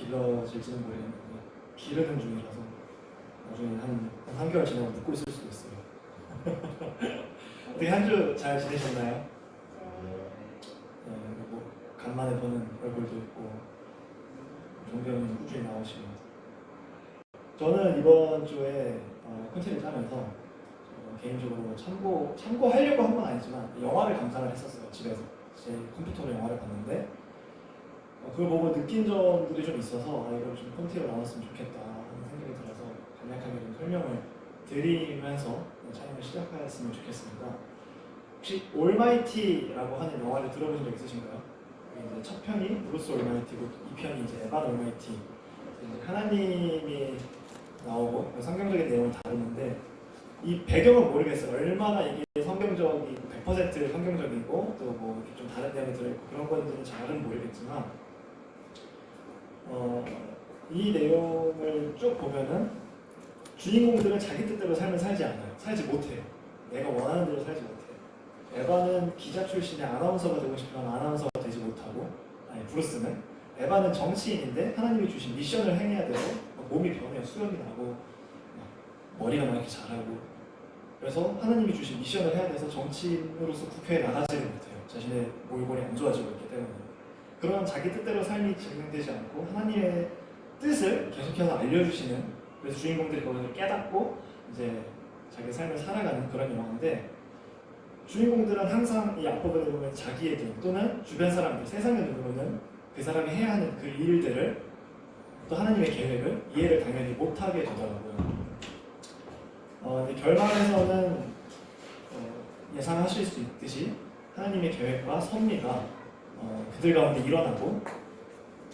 길러질지는 모르겠는데 기르는 중이라서 나중에 한 3개월 지나고 묻고 있을 수도 있어요. 어떻게 한 주 잘 지내셨나요? 네, 뭐 간만에 보는 얼굴도 있고 종교님 꾸준히 나오시고. 저는 이번 주에 콘텐츠를 짜면서 개인적으로 참고하려고 한 건 아니지만 영화를 감상을 했었어요. 집에서 제 컴퓨터로 영화를 봤는데 그걸 보고 느낀 점들이 좀 있어서 이걸 좀 콘텐츠로 나눴으면 좋겠다 하는 생각이 들어서 간략하게 좀 설명을 드리면서 촬영을 시작하였으면 좋겠습니다. 혹시 올마이티라고 하는 영화를 들어보신 적 있으신가요? 이제 첫 편이 브루스 올마이티고 2편이 이제 에반 올마이티. 이제 하나님이 나오고 성경적인 내용을 다루는데 이 배경은 모르겠어요. 얼마나 이게 성경적이고 100% 성경적이고 또 뭐 좀 다른 내용이 들어있고 그런 건지는 잘은 모르겠지만 이 내용을 쭉 보면은 주인공들은 자기 뜻대로 삶을 살지 않아요. 살지 못해요. 내가 원하는 대로 살지 못해요. 에바는 기자 출신의 아나운서가 되고 싶으면 아나운서가 되지 못하고, 아니 브루스는 에바는 정치인인데 하나님이 주신 미션을 행해야 되고 몸이 변해요. 수염이 나고 머리가 막 이렇게 자라고 그래서 하나님이 주신 미션을 해야 돼서 정치인으로서 국회에 나가지를 못해요. 자신의 몰골이 안 좋아지고 있기 때문에. 그런 자기 뜻대로 삶이 진행되지 않고 하나님의 뜻을 계속해서 알려주시는, 그래서 주인공들이 그것을 깨닫고 이제 자기 삶을 살아가는 그런 영화인데, 주인공들은 항상 이 앞부분에 보면 자기의 길 또는 주변 사람들, 세상의 눈으로는 그 사람이 해야 하는 그 일들을 또 하나님의 계획을 이해를 당연히 못하게 되더라고요. 결말에서는 예상하실 수 있듯이 하나님의 계획과 섭리가 그들 가운데 일어나고,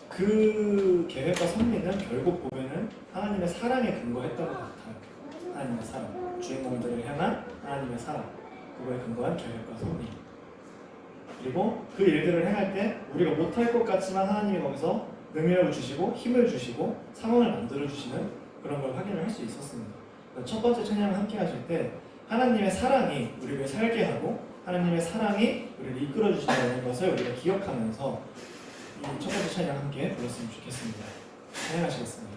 그 계획과 섭리는 결국 보면은 하나님의 사랑에 근거했던 것 같아요. 하나님의 사랑, 주인공들을 향한 하나님의 사랑, 그거에 근거한 계획과 섭리. 그리고 그 일들을 행할 때 우리가 못할 것 같지만 하나님이 거기서 능력을 주시고 힘을 주시고 상황을 만들어 주시는 그런 걸 확인을 할 수 있었습니다. 첫 번째 찬양을 함께 하실 때 하나님의 사랑이 우리를 살게 하고 하나님의 사랑이 우리를 이끌어 주신다는 것을 우리가 기억하면서 이 첫 번째 찬양 함께 불렀으면 좋겠습니다. 찬양하시겠습니다.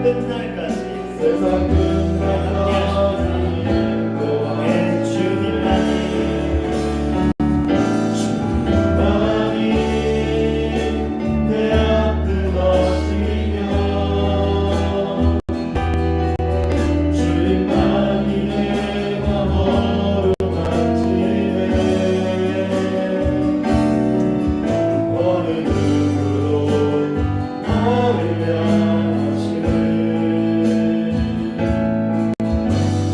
끝날까지 세상 끝날까지 주님만이 내 앞을 마시며 주님만이 내가 걸음한지에 어느 누구도 나를 향하시네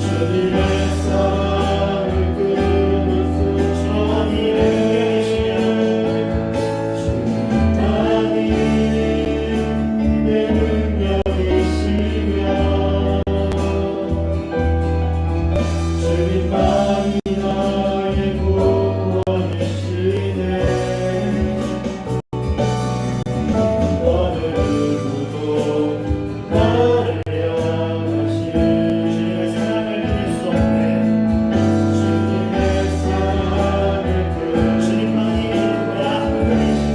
주님의 사랑을 끊을 수 주님이시여 주님만이 내 능력이시며 주님만이 나의 구원이시네 어느 누구도 나를 향하시네 주님의 사랑을 끊을 수 없네. 주님의 사랑을 주님만이 내 앞을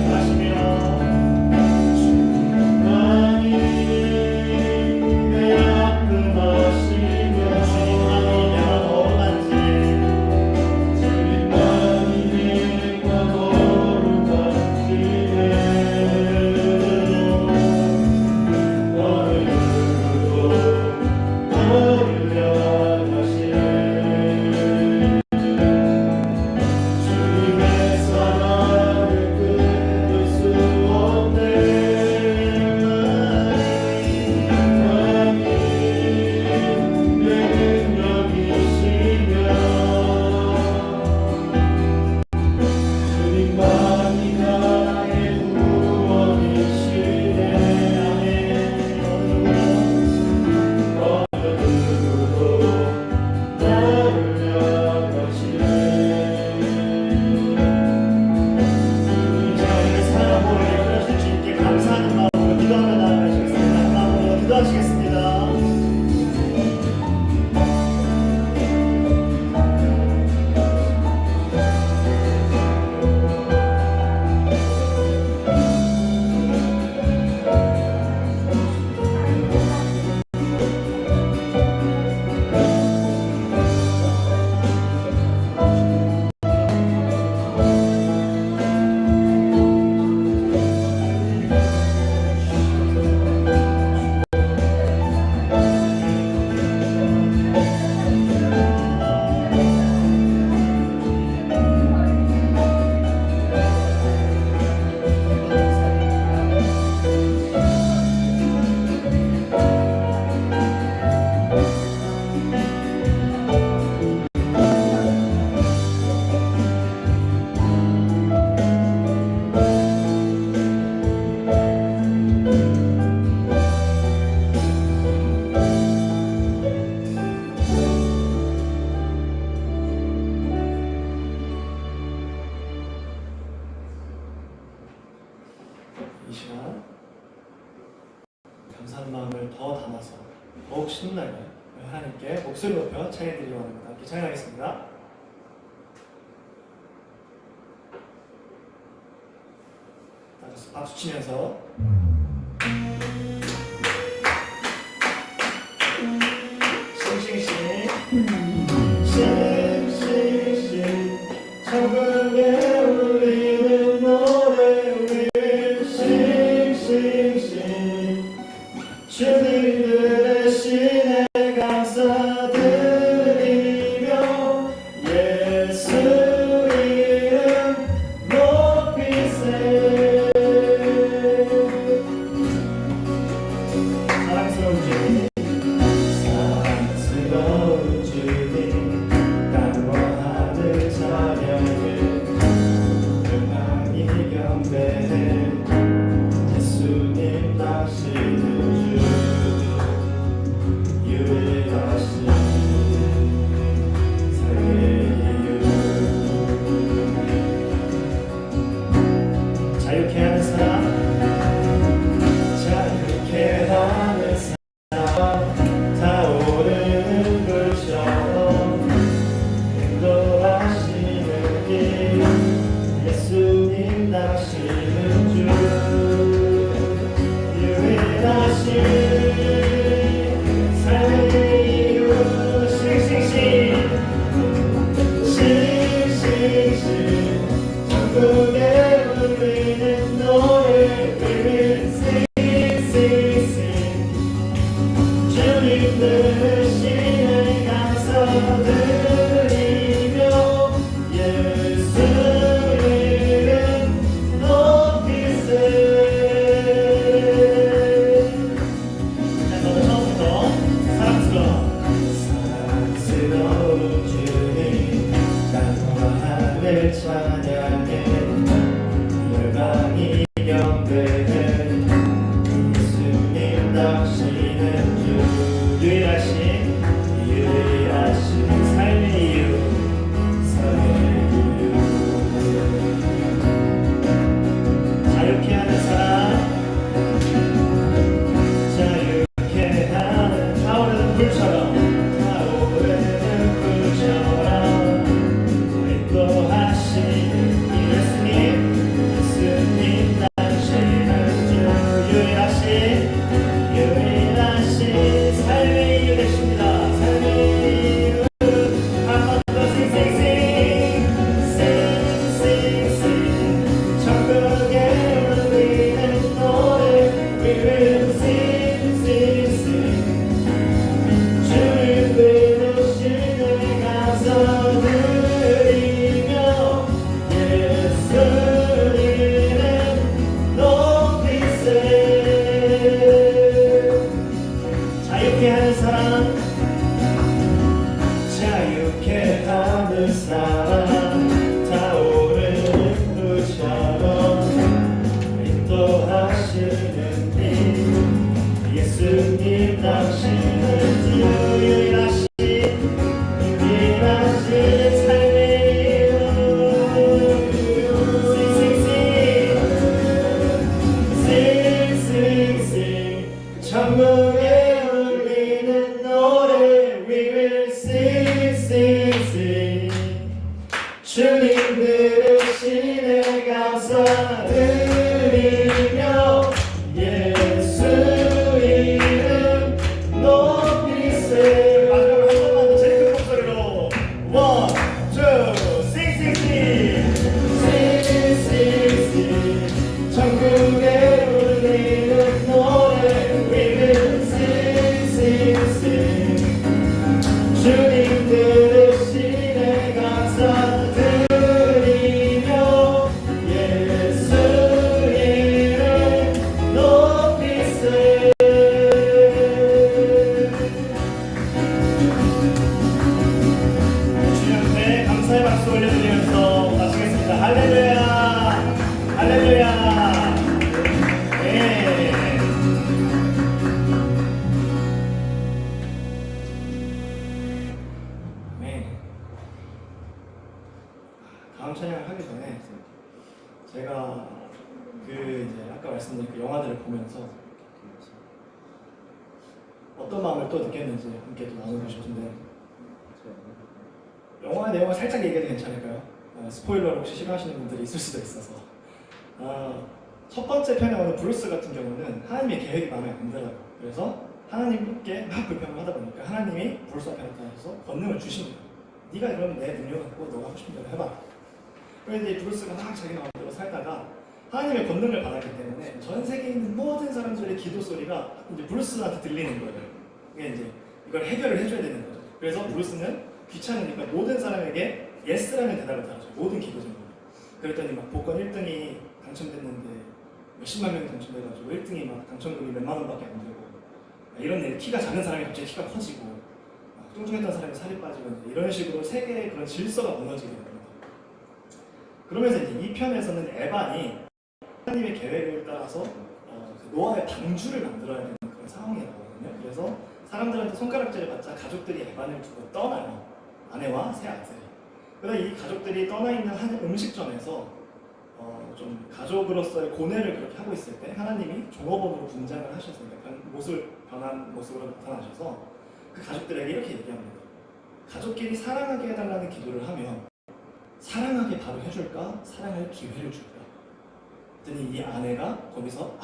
가시며 주님만이 내 앞을 마시며 주님만이 내가 걸어간지 주님만이 내가 걸음한지에 어느 누구도 나를 향하시네 주님의 사랑을 끊을 수 없네 주님만이 내 능력이시며 주님만이 나의 구원이시네 어느 누구도 나를 향하시네 자, 우리의 사랑을 이끌어줄 수 있게 감사하는 마음으로 기도하며 나아가시겠습니다. 한 마음으로 기도하시겠습니다. 이 시간 감사한 마음을 더 담아서 더욱 신나게 하나님께 목소리 높여 찬양드리려 합니다. 함께 찬양하겠습니다. 박수 치면서 싱싱싱 싱싱싱 천국에 울리는 노래 우리 싱싱싱 주님들의 신에 감사드리며 예수 이름 높이세 사랑스러운 주님 사랑스러운 주님 땅과 하늘 찬양해 평안히 경배해 예수님 당신은 주 유일하신 삶의 이유 자유케 하는 사람 자유케 하는 사람 들으시네 감사드리며 예수 이름 높이세. 처음부터 사랑스러운 주님 땅과 하늘 찬양해 열방이 경배해 예수님 당신은 주 유일하신 삶의 이유 자유케 하는 사랑 자유케 하는 타오르는 불처럼 인도하시는 예수님 당신은 주 유일하신 삶의 이유 되십니다. 삶의 이유 한 번 더 싱싱싱 천국에 울리는 노래 We will sing sing sing 주님 부르시네 감사드리며 예수 이름 높이세. 자유케 하는 사랑 자유케 하는 사랑 타오르는 불처럼 인도하시는 님 예수님 당신은 주 유일하신 삶의 이유 싱싱싱 천국에 울리는 노래 We will sing sing sing 주님 들으시네 감사드리며 예수 이름 높이세. 마지막으로 한 번만 더 제일 큰 목소리로 One, two, sing sing sing sing sing sing 천국에 울리는 노래 We will sing sing sing 주님 들으시네 감사드리며 예수 이름 높이세. 주님께 감사의 박수 올려드리면서 마치겠습니다. 할렐루야 할렐루야. 네. 네. 다음 찬양을 하기 전에 제가 이제 아까 말씀드린 그 영화들을 보면서 어떤 마음을 또 느꼈는지 함께 또 나누고 싶은데 영화 내용을 살짝 얘기해도 괜찮을까요? 스포일러를 혹시 싫어하시는 분들이 있을 수도 있어서 첫 번째 편에 오는 브루스 같은 경우는 하나님의 계획이 마음에 안 들어요. 그래서 하나님께 막 불평을 하다 보니까 하나님이 브루스 앞에 나타나셔서 권능을 주십니다. 네가 그럼 내 능력 갖고 너가 하고 싶은 대로 해봐. 그런데 이 브루스가 막 자기 마음대로 살다가 하나님의 권능을 받았기 때문에 전 세계에 있는 모든 사람들의 기도 소리가 이제 브루스한테 들리는 거예요. 이게 이제 이걸 해결을 해줘야 되는 거죠. 그래서 브루스는 귀찮으니까 모든 사람에게 예스라는 대답을 달아줘요. 모든 기도 제목을. 그랬더니 막 복권 1등이 당첨됐는데 몇십만 명이 당첨돼가지고 1등이 막 당첨금이 몇만 원밖에 안 되고 이런 일, 키가 작은 사람이 갑자기 키가 커지고 뚱뚱했던 사람이 살이 빠지고 이런 식으로 세계의 그런 질서가 무너지게 됩니다. 그러면서 이제 이 편에서는 에반이 하나님의 계획을 따라서 노아의 방주를 만들어야 되는 그런 상황이 나오거든요. 그래서 사람들한테 손가락질을 받자 가족들이 에반을 두고 떠나요. 아내와 세 아들이. 그래서 이 가족들이 떠나 있는 한 음식점에서 좀 가족으로서의 고뇌를 그렇게 하고 있을 때 하나님이 종업원으로 분장을 하셔서 약간 변한 모습으로 나타나셔서 그 가족들에게 이렇게 얘기합니다. 가족끼리 사랑하게 해달라는 기도를 하면 사랑하게 바로 해줄까? 사랑할 기회를 줄까? 그랬더니 이 아내가 거기서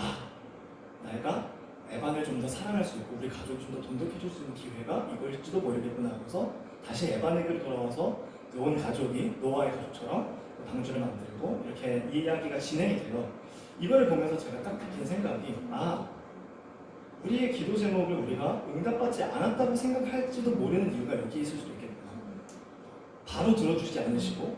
내가 에반을 좀 더 사랑할 수 있고 우리 가족을 좀 더 돈독해줄 수 있는 기회가 이거일지도 모르겠구나 하고서 다시 에반에게로 돌아와서 온 가족이 노아의 가족처럼 방주를 만들고 이렇게 이야기가 진행이 돼요. 이걸 보면서 제가 딱 느낀 생각이 우리의 기도 제목을 우리가 응답받지 않았다고 생각할지도 모르는 이유가 여기 있을 수도 있겠구나. 바로 들어주지 않으시고,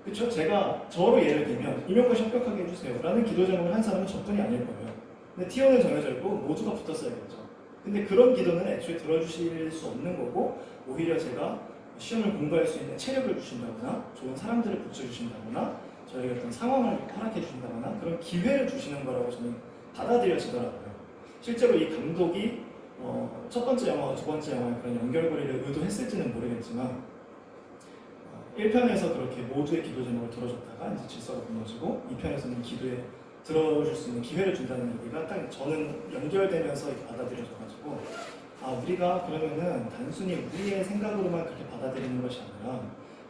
그렇죠? 제가 저로 예를 들면 임용고시 합격하게 해주세요 라는 기도 제목을 한 사람은 저뿐이 아닐 거예요. 근데 T1은 정해져 있고 모두가 붙었어야겠죠. 근데 그런 기도는 애초에 들어주실 수 없는 거고, 오히려 제가 시험을 공부할 수 있는 체력을 주신다거나 좋은 사람들을 붙여주신다거나 저에게 어떤 상황을 허락해 주신다거나 그런 기회를 주시는 거라고 저는 받아들여지더라고요. 실제로 이 감독이 첫 번째 영화와 두 번째 영화의 그런 연결고리를 의도했을지는 모르겠지만 1편에서 그렇게 모두의 기도 제목을 들어줬다가 이제 질서가 무너지고 2편에서는 기도에 들어줄 수 있는 기회를 준다는 얘기가 딱 저는 연결되면서 받아들여져가지고, 우리가 그러면은 단순히 우리의 생각으로만 그렇게 받아들이는 것이 아니라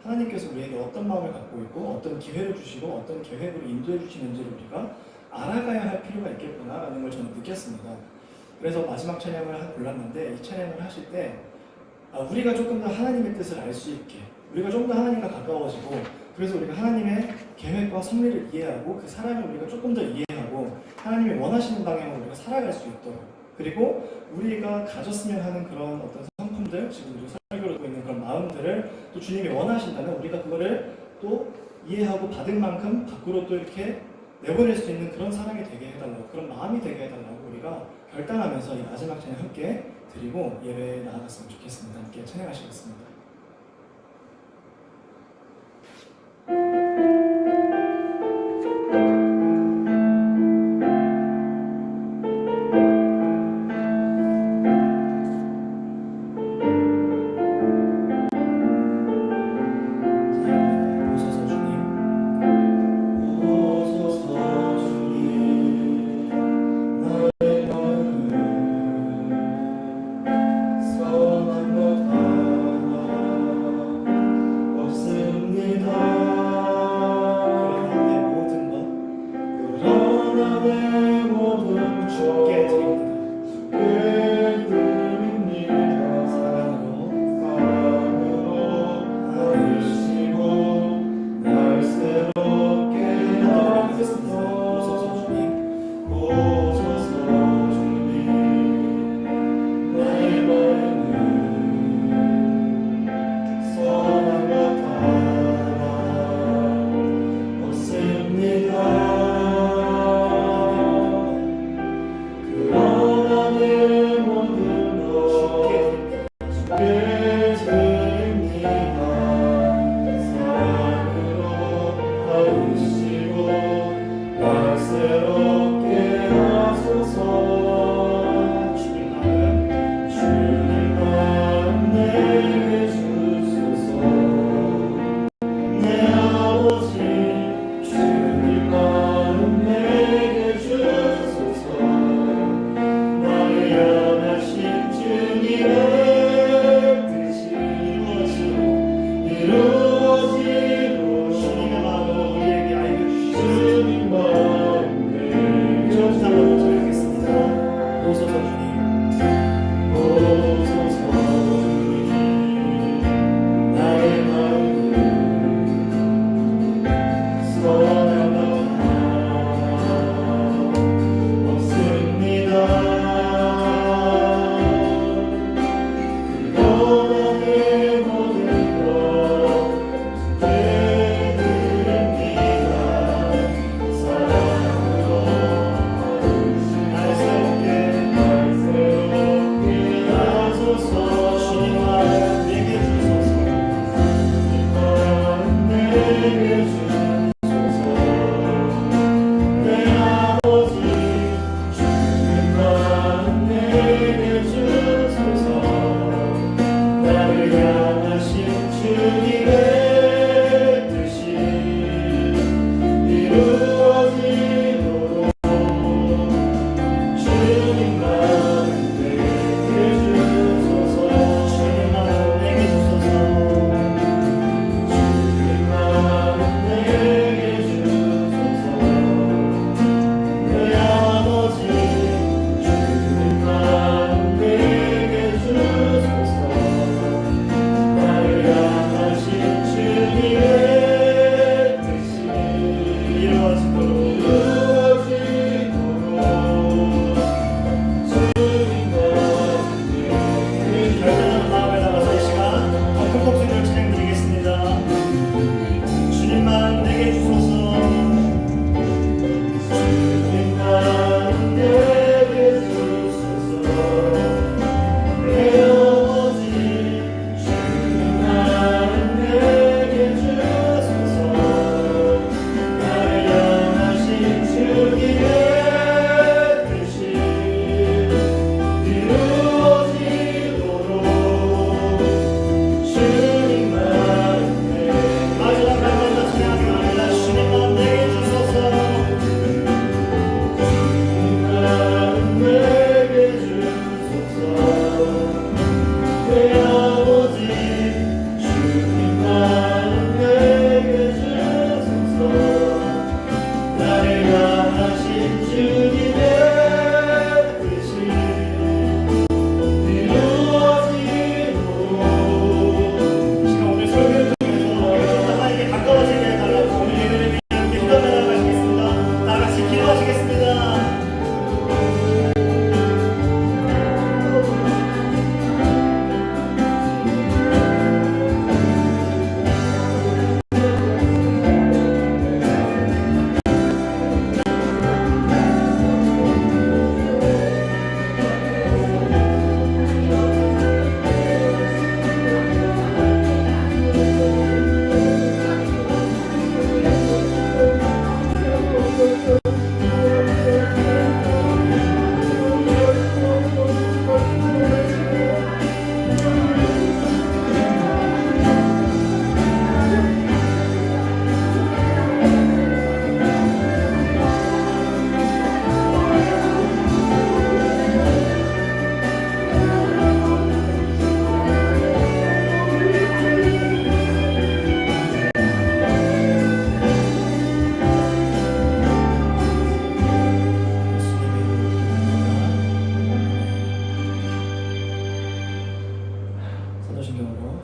하나님께서 우리에게 어떤 마음을 갖고 있고 어떤 기회를 주시고 어떤 계획으로 인도해 주시는지를 우리가 알아가야 할 필요가 있겠구나라는 걸 저는 느꼈습니다. 그래서 마지막 찬양을 골랐는데, 이 찬양을 하실 때 우리가 조금 더 하나님의 뜻을 알 수 있게, 우리가 좀 더 하나님과 가까워지고, 그래서 우리가 하나님의 계획과 섭리를 이해하고 그 사랑을 우리가 조금 더 이해하고 하나님이 원하시는 방향으로 우리가 살아갈 수 있도록, 그리고 우리가 가졌으면 하는 그런 어떤 성품들, 지금 우리 설교를 하고 있는 그런 마음들을 또 주님이 원하신다면 우리가 그거를 또 이해하고 받은 만큼 밖으로 또 이렇게 내보낼 수 있는 그런 사랑이 되게 해달라고, 그런 마음이 되게 해달라고 우리가 결단하면서 이 마지막 찬양 함께 드리고 예배에 나아갔으면 좋겠습니다. 함께 찬양하시겠습니다.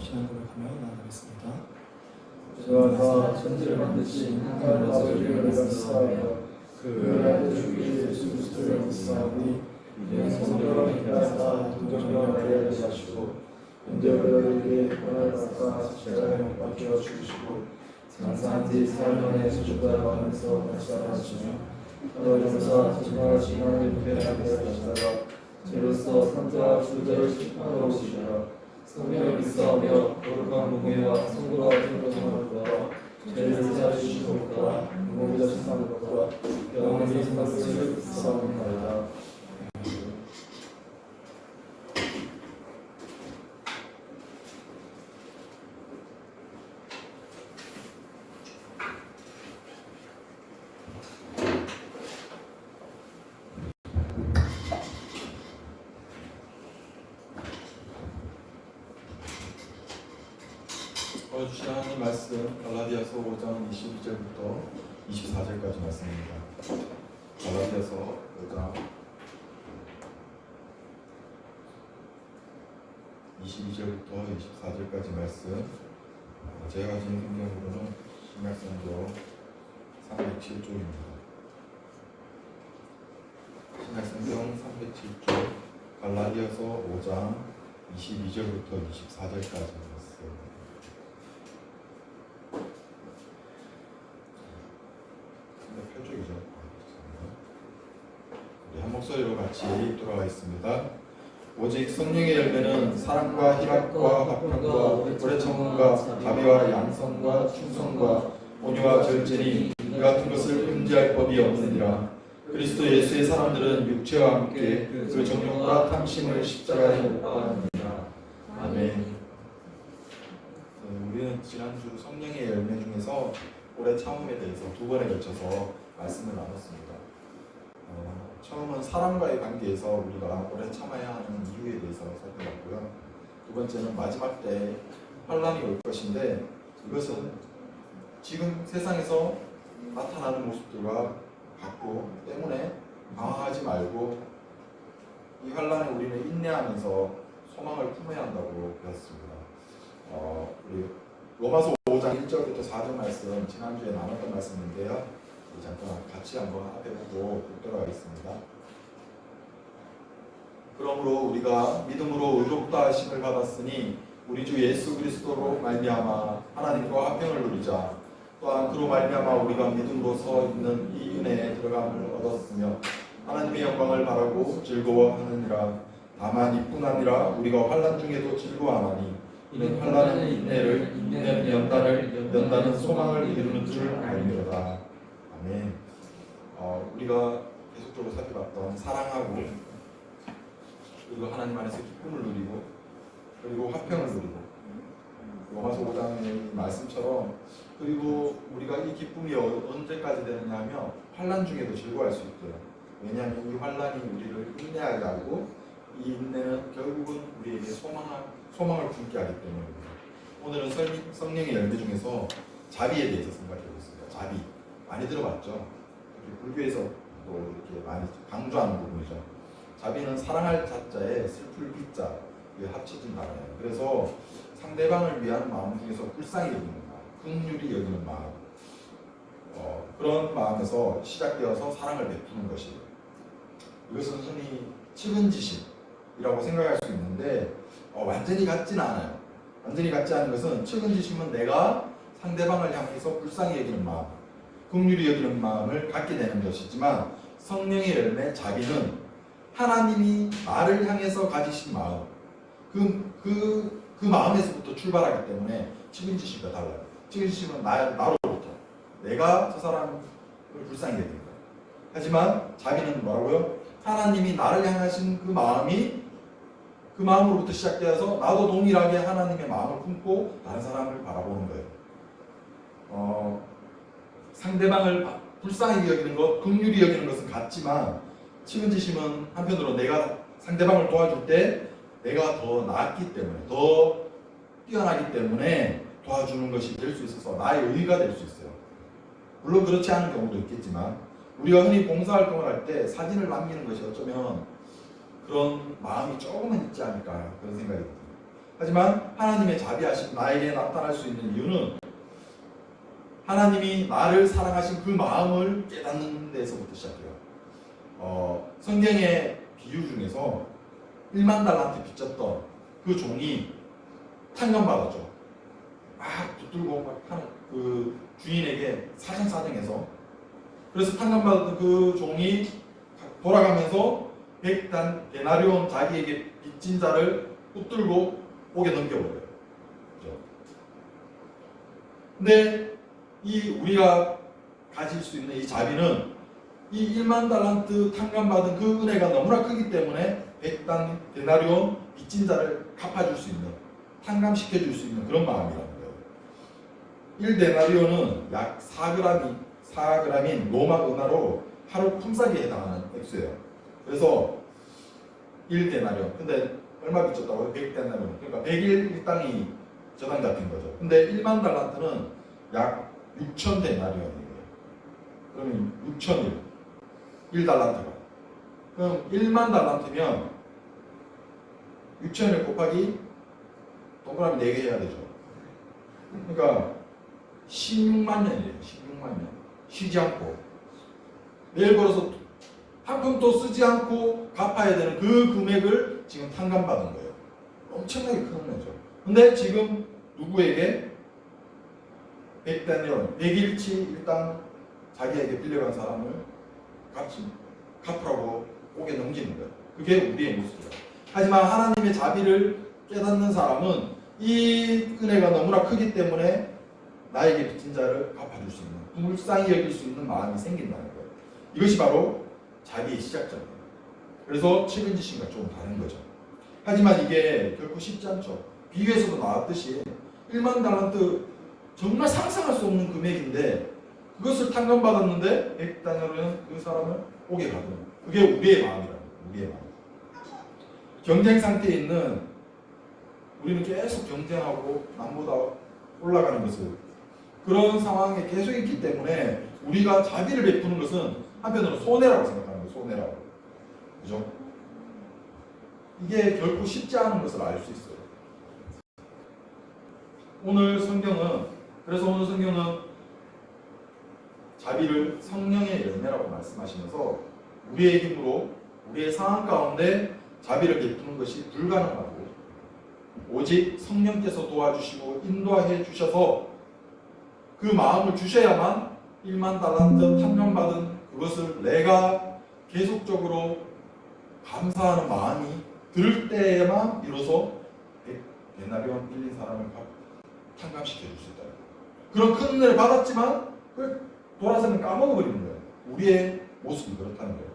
신앙 고백하며 나아가겠습니다. 저와 다 천지를 만드신 하나님 아버지를 말씀하며 그 아들 주기 예수 그리스도를 믿사오니 이는 성령으로 인하사 동정녀 마리아를 자시고 은대어에게 고난을 받아 십자가에 못 박혀 죽으시고 장사한 지 4일 만에 수주가 하면서 다시 살아나시며 하늘에서 전능하신 하나님 앞에 앉아계시다가 죄로서 산자와 주자를 심판하러 오시리라. 성령을 믿사오며 거룩한 공예와 성도와 생명을 구하라. 죄를 사하시는 것과 몸이 자신하는 것과 영원히 사는 것을 믿사옵나이다. 주신 하나님 말씀 갈라디아서 5장 22절부터 24절까지 말씀입니다. 갈라디아서 5장 22절부터 24절까지 말씀. 제가 가진 성경으로는 신약성경 307쪽입니다. 신약성경 307쪽 갈라디아서 5장 22절부터 24절까지 말씀. 표적이죠. 우리 한 목소리로 같이 돌아가 있습니다. 오직 성령의 열매는 사랑과 희락과 화평과 오래 참음과 자비와 양성과 충성과 온유와 절제니 이 같은 것을 금지할 법이 없느니라. 그리스도 예수의 사람들은 육체와 함께 그 정욕과 탐심을 십자가에 못 박았느니라. 아멘. 우리는 지난주 성령의 열매 중에서 오래 참음에 대해서 두 번에 걸쳐서 말씀을 나눴습니다. 처음은 사람과의 관계에서 우리가 오래 참아야 하는 이유에 대해서 살펴봤고요. 두 번째는 마지막 때 환란이 올 것인데 이것은 지금 세상에서 나타나는 모습들과 같고 때문에 방황하지 말고 이 환란에 우리는 인내하면서 소망을 품어야 한다고 배웠습니다. 우리 로마서 5장 1절부터 4절 말씀 지난주에 나눴던 말씀인데요. 잠깐 같이 한번 앞에 보고 돌아가겠습니다. 그러므로 우리가 믿음으로 의롭다 하심을 받았으니 우리 주 예수 그리스도로 말미암아 하나님과 화평을 누리자. 또한 그로 말미암아 우리가 믿음으로 서 있는 이 은혜에 들어감을 얻었으며 하나님의 영광을 바라고 즐거워하느니라. 다만 이뿐 아니라 우리가 환난 중에도 즐거워하나니 이는 환난은 인내를, 인내는 연단을, 연단은 소망을 이루는 줄 알미로다. 아멘. 우리가 계속적으로 살펴봤던 사랑하고 그리고 하나님 안에서 기쁨을 누리고 그리고 화평을 누리고 로마서 5장의 말씀처럼 그리고 우리가 이 기쁨이 언제까지 되느냐 하면 환난 중에도 즐거워할 수 있대요. 왜냐하면 이 환난이 우리를 인내하게 하고 이 인내는 결국은 우리에게 소망을 품게 하기 때문입니다. 오늘은 성령의 열매 중에서 자비에 대해서 생각해 보겠습니다. 자비 많이 들어봤죠? 불교에서 또 이렇게 많이 강조하는 부분이죠. 자비는 사랑할 자자에 슬플 비자 합쳐진 단어예요. 그래서 상대방을 위한 마음 중에서 불쌍히 여기는 마음, 긍휼히 여기는 마음, 그런 마음에서 시작되어서 사랑을 베푸는 것이에요. 이것은 흔히 측은지심이라고 생각할 수 있는데 완전히 같지는 않아요. 완전히 같지 않은 것은 측은지심은 내가 상대방을 향해서 불쌍히 여기는 마음, 긍휼히 여기는 마음을 갖게 되는 것이지만 성령의 열매 자비는 하나님이 나를 향해서 가지신 마음, 그 마음에서부터 출발하기 때문에 측은지심과 달라요. 측은지심은 나로부터 내가 저 사람을 불쌍히 여기는 거예요. 하지만 자비는 뭐라고요? 하나님이 나를 향하신 그 마음이 그 마음으로부터 시작되어서 나도 동일하게 하나님의 마음을 품고 다른 사람을 바라보는 거예요. 상대방을 불쌍히 여기는 것, 긍휼히 여기는 것은 같지만 측은지심은 한편으로 내가 상대방을 도와줄 때 내가 더 낫기 때문에 더 뛰어나기 때문에 도와주는 것이 될 수 있어서 나의 의의가 될 수 있어요. 물론 그렇지 않은 경우도 있겠지만 우리가 흔히 봉사활동을 할 때 사진을 남기는 것이 어쩌면 그런 마음이 조금은 있지 않을까 그런 생각이 듭니다. 하지만 하나님의 자비하심 나에게 나타날 수 있는 이유는 하나님이 나를 사랑하신 그 마음을 깨닫는 데서부터 시작해요. 성경의 비유 중에서 1만 달란트 빚졌던 그 종이 탕감받았죠. 막 붙들고 막 하는 그 주인에게 사정사정해서, 그래서 탕감받았던 그 종이 돌아가면서 100데나리온 자기에게 빚진 자를 붙들고 옥에 넘겨버려요. 그죠? 근데 이 우리가 가질 수 있는 이 자비는 이 1만 달란트 탕감받은 그 은혜가 너무나 크기 때문에 100데나리온 빚진 자를 갚아줄 수 있는, 탕감시켜줄 수 있는 그런 마음이라는 거예요. 1데나리온은 약 4g인 로마 은하로 하루 품삯에 해당하는 액수예요. 그래서 1데나리온. 근데 얼마 빚졌다고요? 100데나리온. 그러니까 100일 일당이 저당 잡힌 거죠. 근데 1만 달란트는 약 6,000데나리온이에요. 그러면 6,000일. 1달란트가. 그럼 1만 달란트면 6,000일 곱하기 동그라미 4개 해야 되죠. 그러니까 16만 년이에요. 16만 년. 쉬지 않고. 매일 걸어서 한 푼도 쓰지 않고 갚아야 되는 그 금액을 지금 탕감받은 거예요. 엄청나게 큰 은혜죠. 근데 지금 누구에게? 100데나리온, 100일치 일당 자기에게 빌려간 사람을 갚으라고 옥에 넘기는 거예요. 그게 우리의 모습이에요. 하지만 하나님의 자비를 깨닫는 사람은 이 은혜가 너무나 크기 때문에 나에게 빚진 자를 갚아줄 수 있는, 불쌍히 여길 수 있는 마음이 생긴다는 거예요. 이것이 바로 자비의 시작점이에요. 그래서 책임지심과 좀 다른 거죠. 하지만 이게 결코 쉽지 않죠. 비유에서도 나왔듯이 1만 달란트 정말 상상할 수 없는 금액인데 그것을 탕감받았는데 100데나리온 그 사람을 옥에 가두는, 그게 우리의 마음이라는 거예요. 우리의 마음. 경쟁 상태에 있는 우리는 계속 경쟁하고 남보다 올라가는 것을, 그런 상황에 계속 있기 때문에 우리가 자비를 베푸는 것은 한편으로 손해라고 생각하는 거예요. 손해라고. 그죠? 이게 결코 쉽지 않은 것을 알 수 있어요. 오늘 성경은 자비를 성령의 열매라고 말씀하시면서 우리의 힘으로 우리의 상황 가운데 자비를 베푸는 것이 불가능하고 오직 성령께서 도와주시고 인도해 주셔서 그 마음을 주셔야만 1만 달란트 탕감받은 그것을 내가 계속적으로 감사하는 마음이 들 때에만 비로소 100데나리온 빌린 사람을 탕감시켜 줄 수 있다. 그런 큰 은혜를 받았지만 그걸 돌아서는 까먹어버리는 거예요. 우리의 모습이 그렇다는 거예요.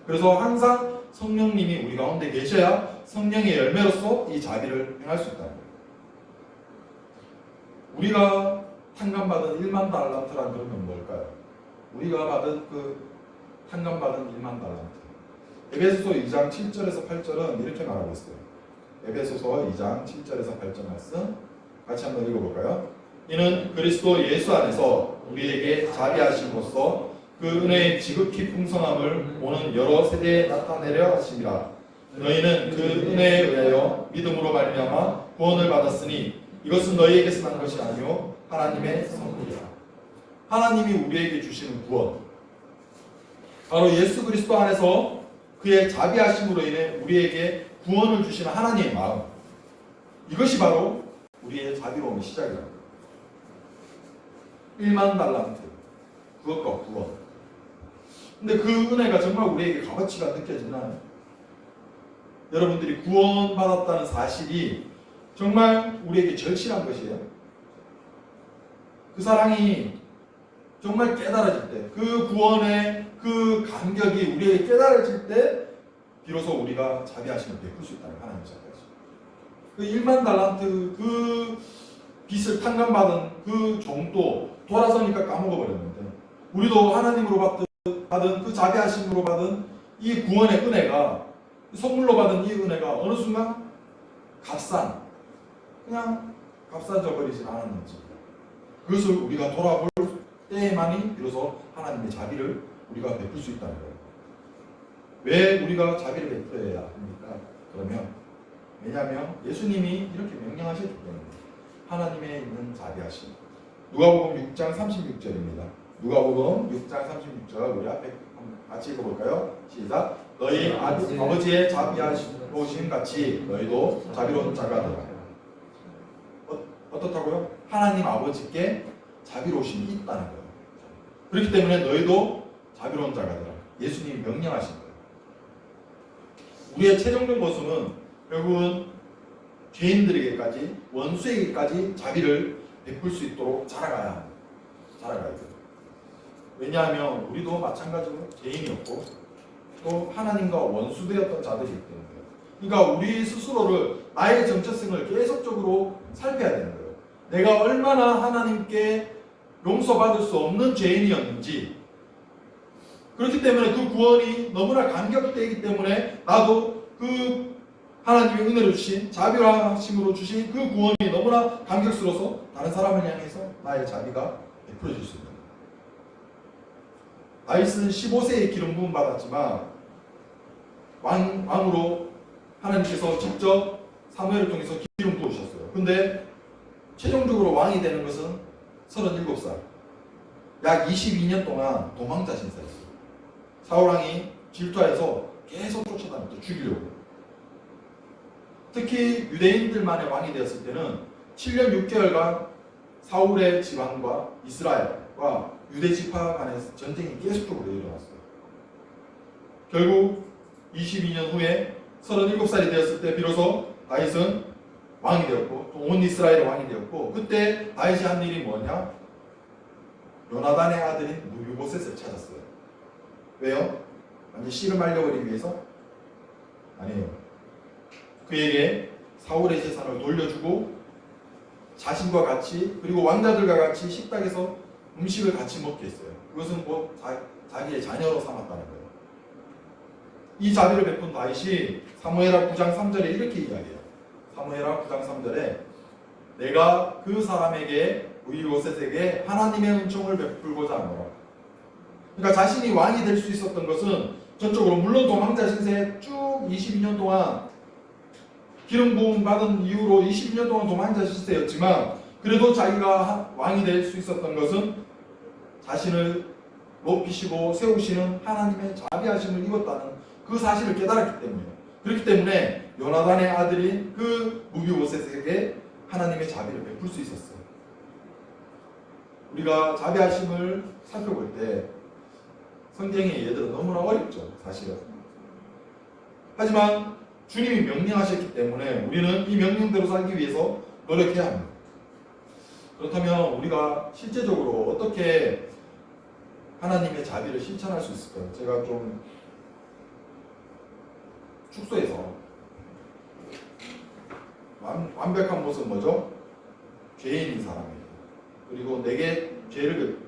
그래서 항상 성령님이 우리 가운데 계셔야 성령의 열매로서 이 자비를 행할 수 있다는 거예요. 우리가 탕감받은 1만 달란트란 그러면 뭘까요? 우리가 받은 그 탕감받은 1만 달란트. 에베소서 2장 7절에서 8절은 이렇게 말하고 있어요. 에베소서 2장 7절에서 8절 말씀 같이 한번 읽어볼까요? 이는 그리스도 예수 안에서 우리에게 자비하심으로써 그 은혜의 지극히 풍성함을 오는 여러 세대에 나타내려 하심이라. 너희는 그 은혜에 의하여 믿음으로 말미암아 구원을 받았으니 이것은 너희에게서 난 것이 아니요 하나님의 선물이라. 하나님이 우리에게 주시는 구원, 바로 예수 그리스도 안에서 그의 자비하심으로 인해 우리에게 구원을 주시는 하나님의 마음, 이것이 바로 우리의 자비로움의 시작이랍니다. 1만 달란트, 그것과 구원. 근데 그 은혜가 정말 우리에게 값어치가 느껴지나요? 여러분들이 구원받았다는 사실이 정말 우리에게 절실한 것이에요. 그 사랑이 정말 깨달아질 때, 그 구원의 그 감격이 우리에게 깨달아질 때 비로소 우리가 자비하심을 베풀 수 있다는 하나님의 자비하심. 그 1만 달란트 그 빚을 탕감받은 그 종도 돌아서니까 까먹어버렸는데, 우리도 하나님으로 받은 그 자비하심으로 받은 이 구원의 은혜가, 선물로 받은 이 은혜가 어느 순간 그냥 값싸져 버리지 않았는지, 그것을 우리가 돌아볼 때에만이 비로소 하나님의 자비를 우리가 베풀 수 있다는 거예요. 왜 우리가 자비를 베풀어야 합니까? 그러면 왜냐하면 예수님이 이렇게 명령하셨기 때문에. 하나님의 있는 자비하심. 누가복음 6장 36절입니다. 누가복음 6장 36절 우리 앞에 한번 같이 읽어볼까요? 시작. 너희 아버지의 자비하심 같이 너희도 자비로운 자가 되라. 어떻다고요? 하나님 아버지께 자비로우심이 있다는 거예요. 그렇기 때문에 너희도 자비로운 자가 되라. 예수님이 명령하신 거예요. 우리의 최종적 모습은 결국은 죄인들에게까지 원수에게까지 자비를 베풀 수 있도록 자라가야 합니다. 자라가야 돼요. 왜냐하면 우리도 마찬가지로 죄인이었고 또 하나님과 원수되었던 자들이기 때문에. 그러니까 우리 스스로를 나의 정체성을 계속적으로 살펴야 되는 거예요. 내가 얼마나 하나님께 용서받을 수 없는 죄인이었는지. 그렇기 때문에 그 구원이 너무나 감격되기 때문에 나도 그 하나님의 은혜로 주신 자비하심으로 주신 그 구원이 너무나 감격스러워서 다른 사람을 향해서 나의 자비가 베풀어질 수 있는 거예요. 다윗은 15세에 기름 부음 받았지만 왕으로 하나님께서 직접 사무엘을 통해서 기름 부으셨어요. 근데 최종적으로 왕이 되는 것은 37살. 약 22년 동안 도망자 신세였어요. 사울왕이 질투하여서 계속 쫓아다녔죠. 죽이려고. 특히 유대인들만의 왕이 되었을 때는 7년 6개월간 사울의 지방과 이스라엘과 유대 지파 간의 전쟁이 계속적으로 일어났어요. 결국 22년 후에 37살이 되었을 때 비로소 다윗은 왕이 되었고 또 온 이스라엘의 왕이 되었고, 그때 다윗이 한 일이 뭐냐? 요나단의 아들인 무비보셋을 찾았어요. 왜요? 완전 씨를 말려버리기 위해서? 아니에요. 그에게 사울의 재산을 돌려주고 자신과 같이 그리고 왕자들과 같이 식탁에서 음식을 같이 먹게 했어요. 그것은 곧 자기의 자녀로 삼았다는 거예요. 이 자비를 베푼 다윗이 사무엘하 9장 3절에 이렇게 이야기해요. 사무엘하 9장 3절에 내가 그 사람에게 무비보셋에게 하나님의 은총을 베풀고자 하노라. 그러니까 자신이 왕이 될 수 있었던 것은 전적으로 물론 도망자 신세에 쭉 22년 동안 기름 부음 받은 이후로 22년 동안 도망자 신세였지만 그래도 자기가 왕이 될 수 있었던 것은 자신을 높이시고 세우시는 하나님의 자비하심을 입었다는 그 사실을 깨달았기 때문이에요. 그렇기 때문에 요나단의 아들인 그 무비보셋에게 하나님의 자비를 베풀 수 있었어요. 우리가 자비하심을 살펴볼 때 성경의 예들은 너무나 어렵죠, 사실은. 하지만 주님이 명령하셨기 때문에 우리는 이 명령대로 살기 위해서 노력해야 합니다. 그렇다면 우리가 실제적으로 어떻게 하나님의 자비를 실천할 수 있을까요? 제가 좀 축소해서 완벽한 모습은 뭐죠? 죄인인 사람이에요. 그리고 내게 죄를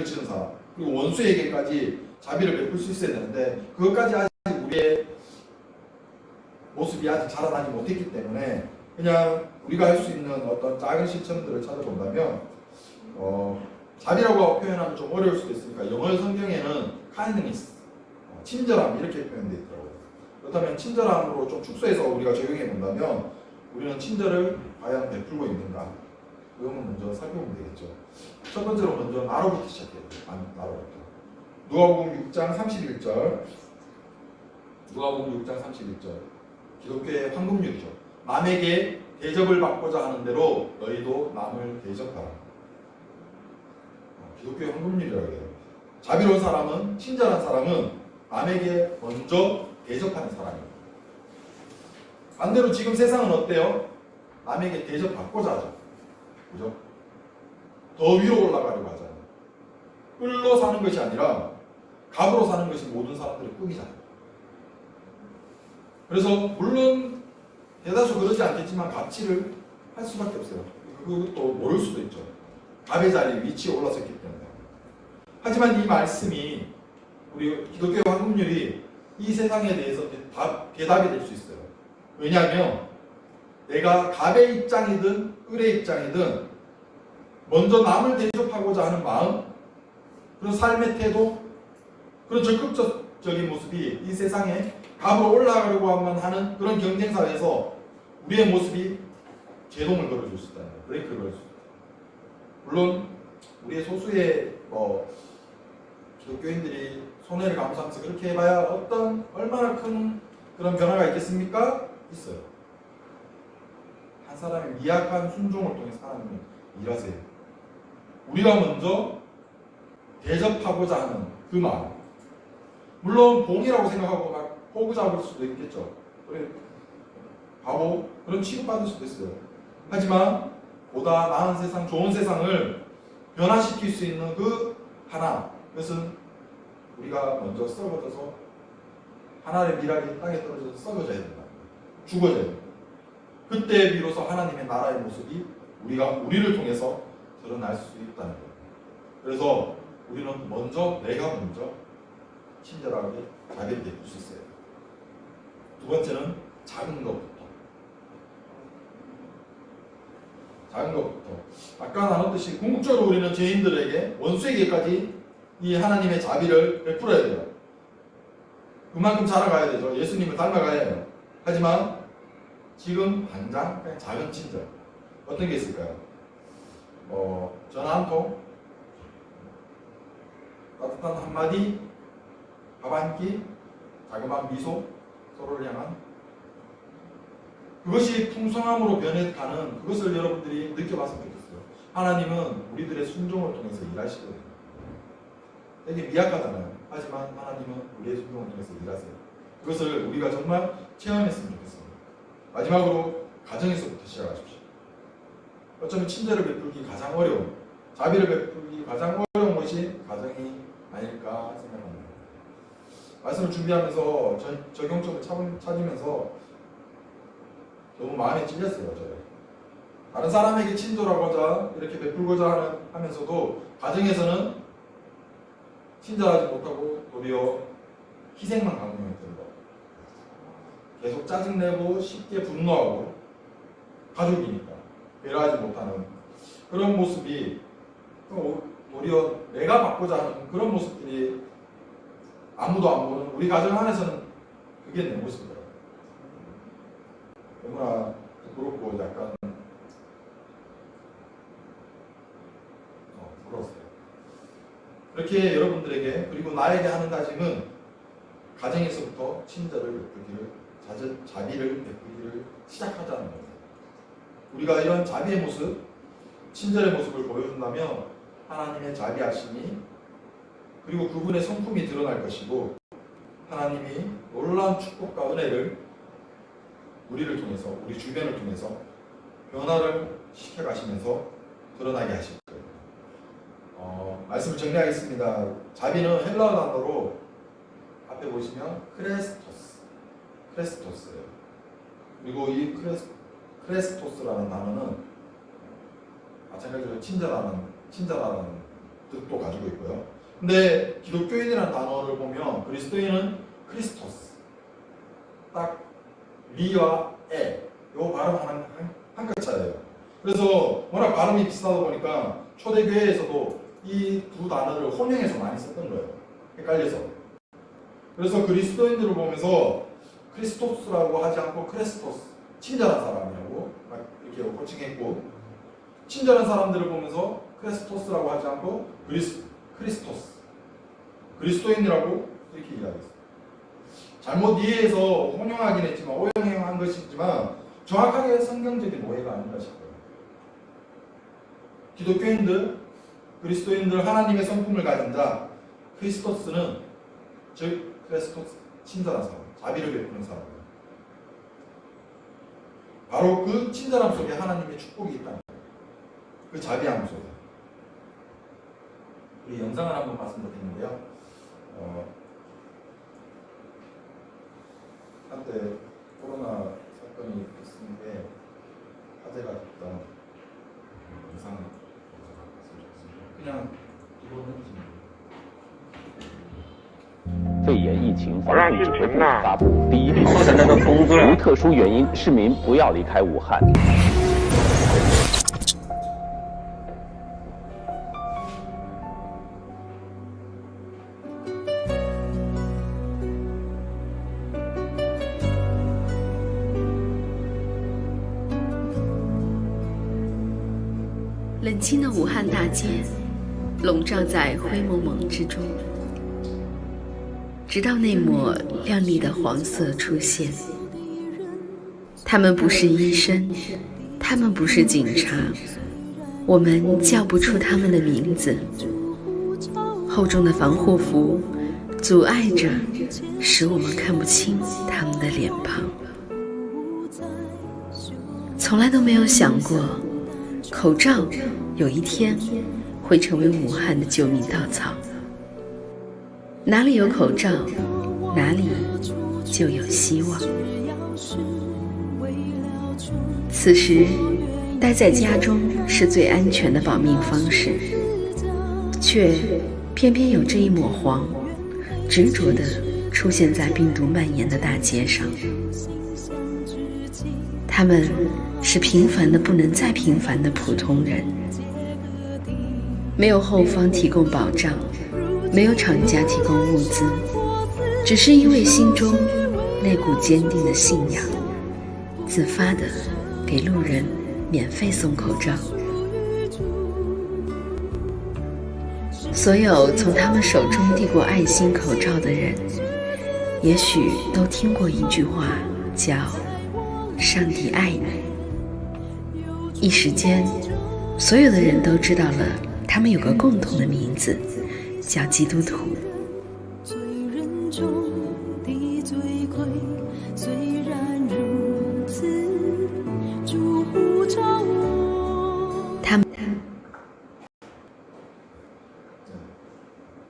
지은 사람, 그리고 원수에게까지 자비를 베풀 수 있어야 되는데 그것까지 아직 우리의 모습이 아직 자라나지 못했기 때문에 그냥 우리가 할 수 있는 어떤 작은 실천들을 찾아본다면 자비라고 표현하면 좀 어려울 수도 있으니까 영어 성경에는 kindness, 친절함 이렇게 표현되어 있더라고요. 그렇다면 친절함으로 좀 축소해서 우리가 적용해 본다면 우리는 친절을 과연 베풀고 있는가? 그것만 먼저 살펴보면 되겠죠. 첫 번째로 먼저 나로부터 시작해야 돼요. 나로부터. 누가복음 6장 31절. 누가복음 6장 31절. 기독교의 황금률이죠. 남에게 대접을 받고자 하는 대로 너희도 남을 대접하라. 기독교의 황금률이라고 해요. 자비로운 사람은, 친절한 사람은 남에게 먼저 대접하는 사람입니다. 반대로 지금 세상은 어때요? 남에게 대접받고자 하죠. 그죠? 더 위로 올라가려고 하잖아요. 꿀로 사는 것이 아니라 갑으로 사는 것이 모든 사람들의 꿈이잖아요. 그래서 물론 대다수 그러지 않겠지만 가치를 할 수밖에 없어요. 그것도 모를 수도 있죠. 갑의 자리에 위치에 올라섰기 때문에. 하지만 이 말씀이 우리 기독교 황금률이 이 세상에 대해서 대답이 될 수 있어요. 왜냐하면 내가 갑의 입장이든 을의 입장이든 먼저 남을 대접하고자 하는 마음, 그런 삶의 태도, 그런 적극적인 모습이 이 세상에 갑으로 올라가려고 하는 그런 경쟁사에서 우리의 모습이 제동을 걸어줄 수 있다는 거예요. 브레이크를 걸어줄 수 있다. 물론 우리의 소수의 기독교인들이 손해를 감수하면서 그렇게 해봐야 얼마나 큰 그런 변화가 있겠습니까? 있어요. 한 사람의 미약한 순종을 통해서 하나님은 일하세요. 우리가 먼저 대접하고자 하는 그 마음. 물론 봉이라고 생각하고 막 호구 잡을 수도 있겠죠. 바보 그런 취급받을 수도 있어요. 하지만 보다 나은 세상, 좋은 세상을 변화시킬 수 있는 그 하나, 그것은 우리가 먼저 썩어져서 하나의 미랄이 땅에 떨어져서 썩어져야 된다. 죽어져야 된다. 그때 비로소 하나님의 나라의 모습이 우리를 통해서 드러날 수 있다는 거예요. 그래서 우리는 내가 먼저 친절하게 자비를 베풀 수 있어요. 두 번째는 작은 것부터. 아까 나눴듯이 궁극적으로 우리는 죄인들에게, 원수에게까지 이 하나님의 자비를 베풀어야 돼요. 그만큼 자라가야 되죠. 예수님을 닮아가야 해요. 하지만 지금 당장 그냥 작은 친절 어떤 게 있을까요? 전화 한 통, 따뜻한 한마디, 밥 한 끼, 자그마한 미소, 서로를 향한 그것이 풍성함으로 변해가는 그것을 여러분들이 느껴봤으면 좋겠어요. 하나님은 우리들의 순종을 통해서 일하시거든요. 되게 미약하잖아요. 하지만 하나님은 우리의 순종을 통해서 일하세요. 그것을 우리가 정말 체험했으면 좋겠습니다. 마지막으로 가정에서부터 시작하십시오. 어쩌면 친절을 베풀기 가장 어려운, 자비를 베풀기 가장 어려운 것이 가정이 아닐까 생각합니다. 말씀을 준비하면서 적용점을 찾으면서 너무 마음에 찔렸어요. 저는 다른 사람에게 친절하고자 이렇게 베풀고자 하면서도 가정에서는 친절하지 못하고 도리어 희생만 강요했던 거, 계속 짜증내고 쉽게 분노하고 가족이니까 배려하지 못하는 그런 모습이 도리어 내가 받고자 하는 그런 모습들이 아무도 안 보는 우리 가정 안에서는 그게 내 모습이더라고요. 너무나 부끄럽고 약간 부러웠어요. 그렇게 여러분들에게 그리고 나에게 하는 다짐은 가정에서부터 친절을 베풀기를, 자비를 베풀기를 시작하자는 겁니다. 우리가 이런 자비의 모습, 친절의 모습을 보여준다면 하나님의 자비하심이 그리고 그분의 성품이 드러날 것이고 하나님이 놀라운 축복과 은혜를 우리를 통해서, 우리 주변을 통해서 변화를 시켜가시면서 드러나게 하실 거예요. 말씀을 정리하겠습니다. 자비는 헬라어 단어로 앞에 보시면 크레스토스예요. 그리고 이 크레스토스라는 단어는 마찬가지로 친절하는 뜻도 가지고 있고요. 근데 기독교인이라는 단어를 보면 그리스도인은 크리스토스, 딱 리와 에, 요 발음 한 끗 차이예요. 그래서 워낙 발음이 비슷하다 보니까 초대교회에서도 이 두 단어를 혼용해서 많이 썼던 거예요. 헷갈려서. 그래서 그리스도인들을 보면서 크리스토스라고 하지 않고 크레스토스, 친절한 사람이라고 막 이렇게 호칭했고, 친절한 사람들을 보면서 크레스토스라고 하지 않고 크리스토스, 그리스도인이라고 이렇게 이야기했어요. 잘못 이해해서 혼용하긴 했지만, 오용한 것이지만 정확하게 성경적인 오해가 아닌가 싶어요. 기독교인들, 그리스도인들, 하나님의 성품을 가진 자, 크리스토스는 즉 크리스토스, 친절한 사람, 자비를 베푸는 사람이에요. 바로 그 친절함 속에 하나님의 축복이 있다는 거예요. 그 자비함 속에. 우리 영상을 한번 봤으면 좋겠는데요. 한때 코로나 사건이 있었는데 화제가 됐던 영상 봤으면 좋겠습니다. 그냥 기본 해주시면 肺炎疫情防控指挥部发布第一例确诊，无特殊原因，市民不要离开武汉。冷清的武汉大街笼罩在灰蒙蒙之中，直到那抹亮丽的黄色出现。他们不是医生，他们不是警察，我们叫不出他们的名字。厚重的防护服阻碍着，使我们看不清他们的脸庞。从来都没有想过，口罩有一天会成为武汉的救命稻草。哪里有口罩，哪里就有希望。此时，待在家中是最安全的保命方式，却偏偏有这一抹黄，执着地出现在病毒蔓延的大街上。他们是平凡的不能再平凡的普通人，没有后方提供保障，没有厂家提供物资，只是因为心中那股坚定的信仰，自发地给路人免费送口罩。所有从他们手中递过爱心口罩的人，也许都听过一句话，叫“上帝爱你”。一时间，所有的人都知道了，他们有个共同的名字，叫基督徒。罪人中的罪魁，虽然如此，主呼召我。他们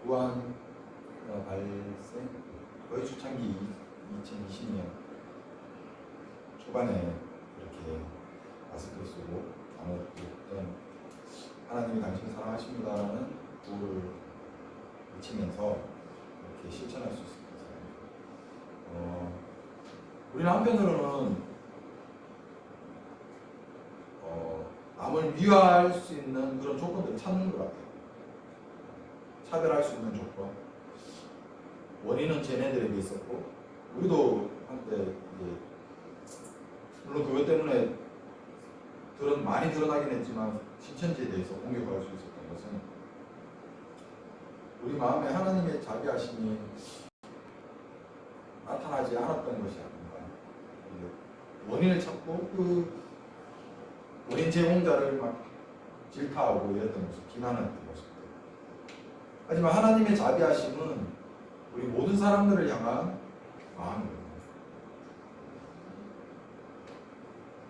우한 발생 거의 초창기 2020년 초반에 이렇게 마스크를 쓰고 단어를 때 하나님이 당신을 사랑하십니다라는 구호를 외치면서 이렇게 실천할 수 있습니다. 우리는 한편으로는 남을 미화할 수 있는 그런 조건들을 찾는 것 같아요. 차별할 수 있는 조건. 원인은 쟤네들에게 있었고, 우리도 한때 이제 물론 그것 때문에 많이 드러나긴 했지만 신천지에 대해서 공격할 수 있었던 것은 우리 마음에 하나님의 자비하심이 나타나지 않았던 것이 아닌가. 원인을 찾고 그 원인 제공자를 막 질타하고 이랬던 모습, 비난했던 모습. 하지만 하나님의 자비하심은 우리 모든 사람들을 향한 마음입니다.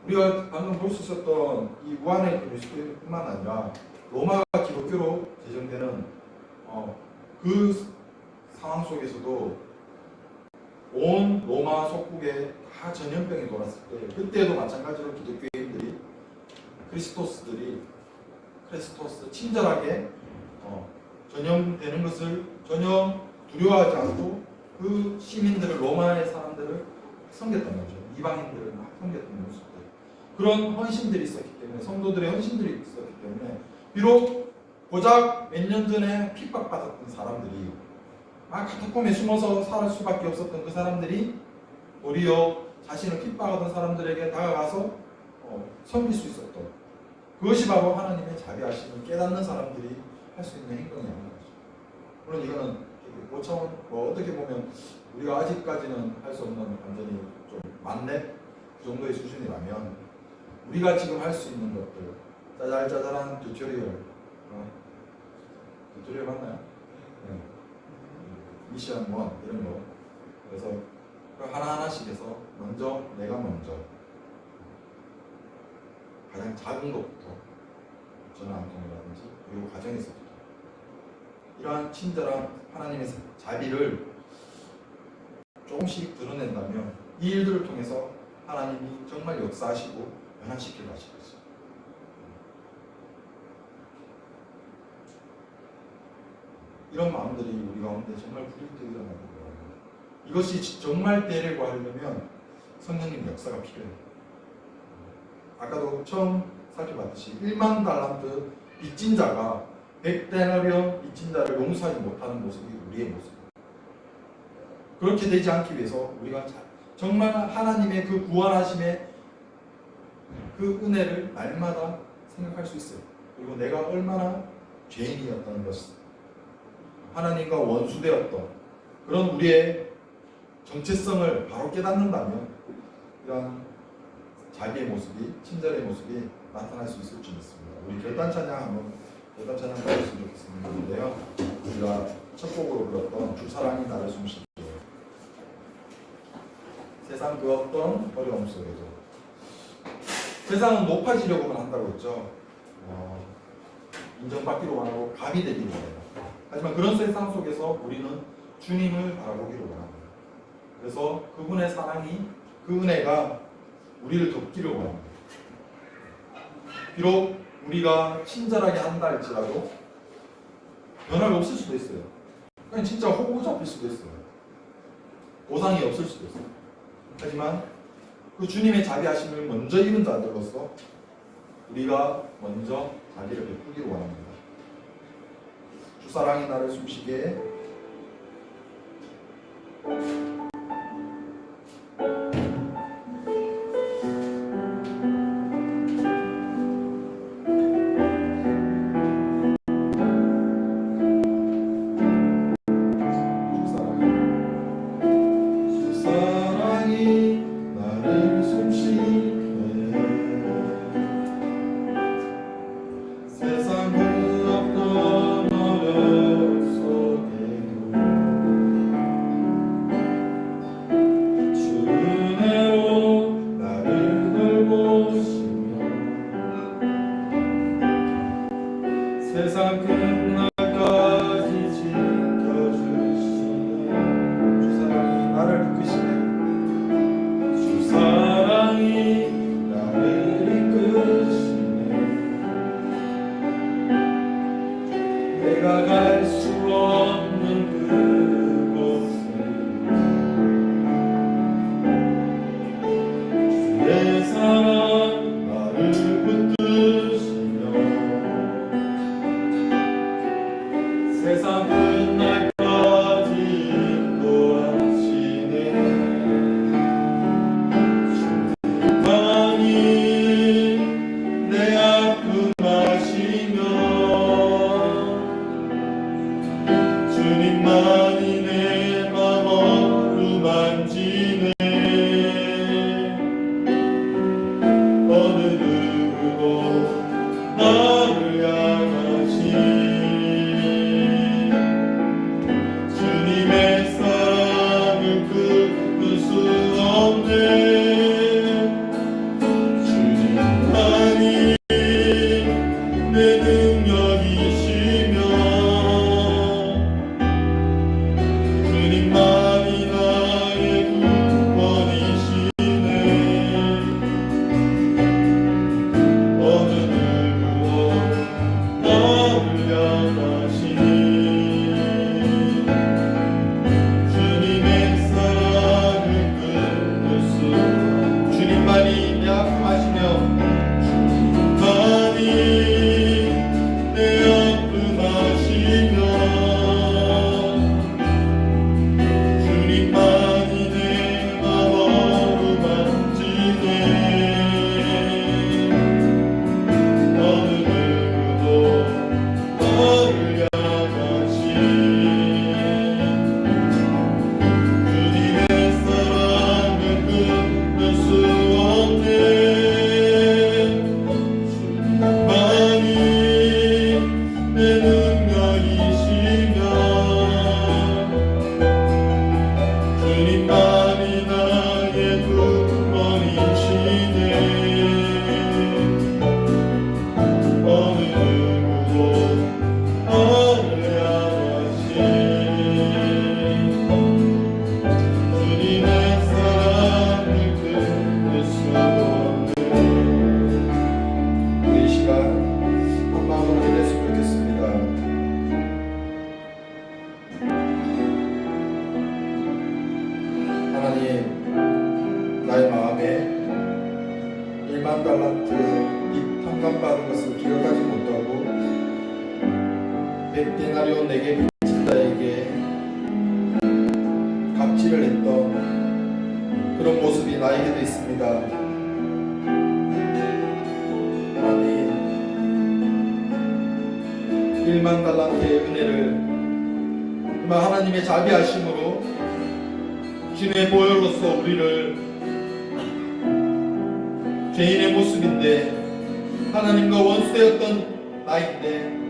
우리가 방금 볼 수 있었던 이 우한의 그리스도인뿐만 아니라 로마가 기독교로 제정되는 그 상황 속에서도 온 로마 속국에 다 전염병이 돌았을 때, 그때도 마찬가지로 기독교인들이 크리스토스 친절하게 전염되는 것을 전혀 두려워하지 않고 그 시민들을, 로마의 사람들을 섬겼던 거죠. 이방인들을 막 섬겼던 모습들. 그런 헌신들이 있었기 때문에, 성도들의 헌신들이 있었기 때문에, 비록 고작 몇 년 전에 핍박받았던 사람들이 막 카타콤에 숨어서 살 수밖에 없었던 그 사람들이 도리어 자신을 핍박하던 사람들에게 다가가서 섬길 수 있었던, 그것이 바로 하나님의 자비하심을 깨닫는 사람들이 할 수 있는 행동이 아닌 거죠. 물론 이거는 고차원, 어떻게 보면 우리가 아직까지는 할 수 없는 완전히 좀 만렙 그 정도의 수준이라면, 우리가 지금 할 수 있는 것들, 짜잘짜잘한 튜토리얼 맞나요? 네. 미션 1 이런 거. 그래서 그 하나하나씩 해서 내가 먼저 가장 작은 것부터, 전화 한 통이라든지, 그리고 가정에서부터 이러한 친절한 하나님의 자비를 조금씩 드러낸다면 이 일들을 통해서 하나님이 정말 역사하시고 변화시킬 것입니다. 이런 마음들이 우리 가운데 정말 부릴때 일어나는 거예요. 이것이 정말 되려고 하려면 성령님 역사가 필요해요. 아까도 처음 살펴봤듯이 1만 달란트 빚진 자가 100데나리온 빚진 자를 용서하지 못하는 모습이 우리의 모습입니다. 그렇게 되지 않기 위해서 우리가 정말 하나님의 그 구원하심의 그 은혜를 날마다 생각할 수 있어요. 그리고 내가 얼마나 죄인이었다는 것을, 하나님과 원수되었던 그런 우리의 정체성을 바로 깨닫는다면 이런 자기의 모습이, 친절의 모습이 나타날 수 있을 줄 믿습니다. 우리 결단 찬양 한번 결단 찬양 가르치면 좋겠는데요. 우리가 첫 곡으로 불렀던 주 사랑이 나를 숨쉬게. 세상 그 어떤 어려움 속에도 세상은 높아지려고만 한다고 했죠. 인정받기로 하고 갑이 되기로 해요. 하지만 그런 세상 속에서 우리는 주님을 바라보기로 원합니다. 그래서 그분의 사랑이, 그 은혜가 우리를 덮기를 원합니다. 비록 우리가 친절하게 한다 할지라도 변화가 없을 수도 있어요. 그냥 진짜 호구 잡힐 수도 있어요. 보상이 없을 수도 있어요. 하지만 그 주님의 자비하심을 먼저 입은 자들로서 우리가 먼저 자비를 베푸기를 원합니다. 주 사랑이 나를 숨쉬게. 세상 끝날까지 지켜주시네. 주 사랑이 나를 이끄시네. 주 사랑이 나를 이끄시네. 내가 갈 수 없는 그곳에 주의 사랑 나를 붙드시며 세상 끝날까지 인도하시네. 주님만이 내 아픔 아시며 주님만이 내 맘 어루만지네. 어느 누구도 나를 향하시 주님의 사랑을 끊을 수 없네. 주님만이 내 능력이시며 주님만이 나의 구원이시네. 어느 누구도 나를 향하시니 주님의 사랑을 끊을 수 주님만이 내 아픔 아시며 주님만이 내 아픔 아시며 주님만이 내 맘 어루만지네. 어느 누구도 나를 향하시 주님의 사랑을 끊을 수 없네. 주님만이 내 능력이시며 주님만이 나의 구원이시네. 어느 누구도 나를 향하시 주님의 사랑을 끊을 수 없네. 우리 이 시간 한 마음으로 기도했으면 좋겠습니다. 하나님, 나의 마음에 1만 달란트 빚 탕감받은 것을 기억하지 못하고 100데나리온 내게 빚진 자에게 갑질을 했던 그런 모습이 나에게도 있습니다. 하나님, 1만 달란트의 은혜를 정말 하나님의 자비하심으로 주님의 보혈로서 우리를 죄인의 모습인데 하나님과 원수되었던 나인데